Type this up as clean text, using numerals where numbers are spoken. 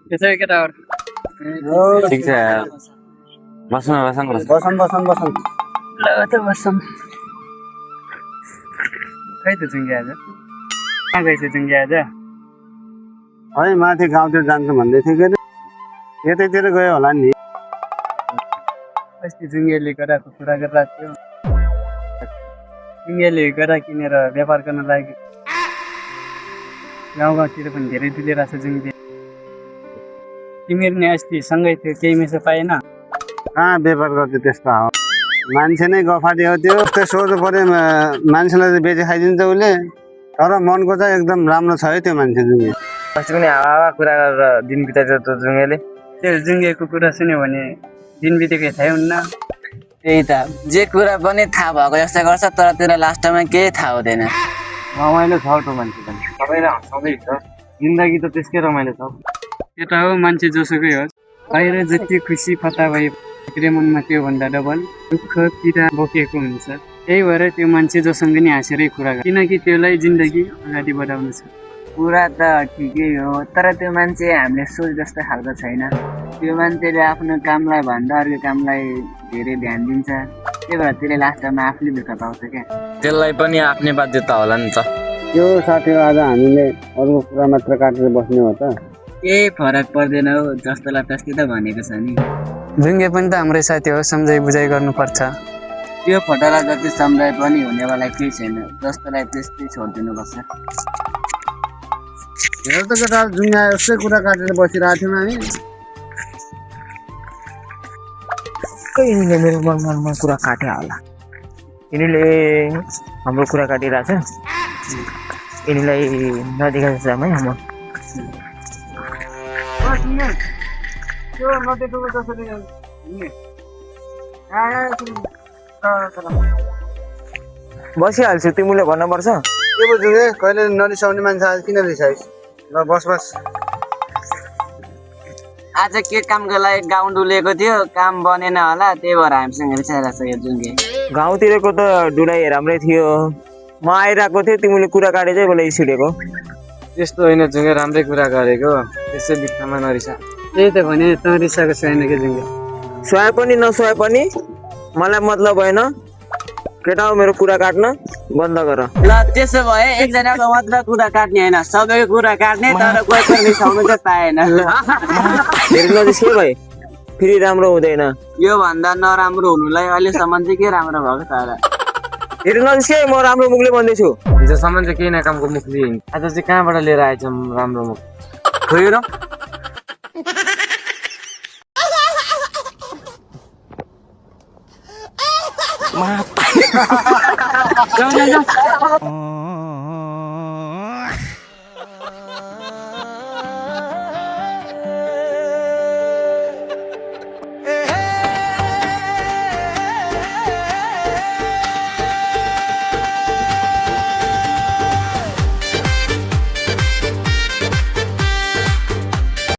त्यसै केटाहरु ठिक छ बसौँ बसौँ बसौँ ल त बसौँ खै त जुङ्गे आज कहाँ गएछ जुङ्गे आज है माथि गाउँतिर जान्छु भन्दै थियो के अरे यतैतिर गयो होला नि अस्ति जुङ्गेले गराएको कुरा गरिरहेको थियो जुङ्गेले गरा किनेर व्यापार गर्न लागि गाउँतिर पनि धेरै दिइरहेको छ जुङ्गे तिमीहरू नि अस्ति सँगै थियो केही मेसो पाएन कहाँ व्यापार गर्थ्यो त्यस्तो हो मान्छे नै गफाटी हो त्यो त्यस्तै सोध्नु पऱ्यो मान्छेलाई चाहिँ बेची खाइदिन्छ उसले तर मनको चाहिँ एकदम राम्रो छ है त्यो मान्छे जुङ्गे अस्ति पनि हावा कुरा गरेर दिन बिताइदियो त जुङ्गेले त्यो जुङ्गेको कुरा सुन्यो भने दिन बितेको थाहै हुन्न त्यही त जे कुरा पनि थाहा भएको जस्तो गर्छ तर त्यसलाई लास्टमा केही थाहा हुँदैन रमाइलो छ त्यो मान्छे पनि सबैलाई हँसाउँदै छ जिन्दगी त त्यसकै रमाइलो छ त्यो त हो मान्छे जोसुकै होस् बाहिर जति खुसी फता भए भित्र मनमा त्योभन्दा डबल दुःख पीडा बोकेको हुन्छ त्यही भएर त्यो मान्छे जोसँग नि हाँसेरै कुरा गर्छ किनकि त्यसलाई जिन्दगी अगाडि बढाउनु छ कुरा त ठिकै हो तर त्यो मान्छे हामीले सोच जस्तो खालको छैन त्यो मान्छेले आफ्नो कामलाई भन्दा अर्को कामलाई धेरै ध्यान दिन्छ त्यही भएर त्यसले लास्टमा आफूले दुःख पाउँछ क्या त्यसलाई पनि आफ्नै बाध्यता होला नि त त्यो साथी आज हामीले अरूको कुरा मात्र काटेर बस्ने हो त केही फरक पर्दैन हौ जस्तोलाई त्यस्तै त भनेको छ नि जुङ्गे पनि त हाम्रै साथी हो सम्झाइ बुझाइ गर्नुपर्छ त्यो फोटोलाई जति सम्झाइ पनि हुनेवाला केही छैन जस्तोलाई त्यस्तै छोडिदिनुपर्छ हेर त केटा जुङ्गा यस्तै कुरा काटेर बसिरहेको थियौँ हामी यिनीले मेरो मनमा कुरा काट्यो होला यिनीले हाम्रो कुरा काटिरहेछ यिनीलाई नदेखाएको छ है हाम्रो बसिहाल्छु तिमीले भन्नुपर्छ के बुझ्नु के कहिले नरिसाउने मान्छे आज किन रिसाइस् ल बस आज के कामको लागि गाउँ डुलेको थियो काम बनेन होला त्यही भएर हामीसँग रिसाइरहेको छ यो जुङ्गे गाउँतिरको त डुलाइ राम्रै थियो म आइरहेको थिएँ तिमीले कुरा काटे चाहिँ मलाई रिस उठेको त्यस्तो होइन जुङ्गे राम्रै कुरा गरेको त्यसै बित्थामा नरिसा त्यही त भने त रिसाएको छैन कि जुङ्गे सोए पनि नसोए पनि मलाई मतलब भएन केटा हो मेरो कुरा काट्न बन्द गर ल त्यसो भए एकजनाको मात्र कुरा काट्ने होइन सबैको कुरा काट्ने तर कोही पनि रिसाउनु चाहिँ पाएन धेरै नजिस्के भाइ फेरि राम्रो हुँदैन यो भन्दा नराम्रो हुनुलाई अहिलेसम्म चाहिँ के राम्रो भएको तर धेरै नजिस्के म राम्रो मुखले भन्दैछु हिजोसम्म चाहिँ केही न कामको मुख लिएँ आज चाहिँ कहाँबाट लिएर आएछौँ राम्रो मुख खोइ र जाऊ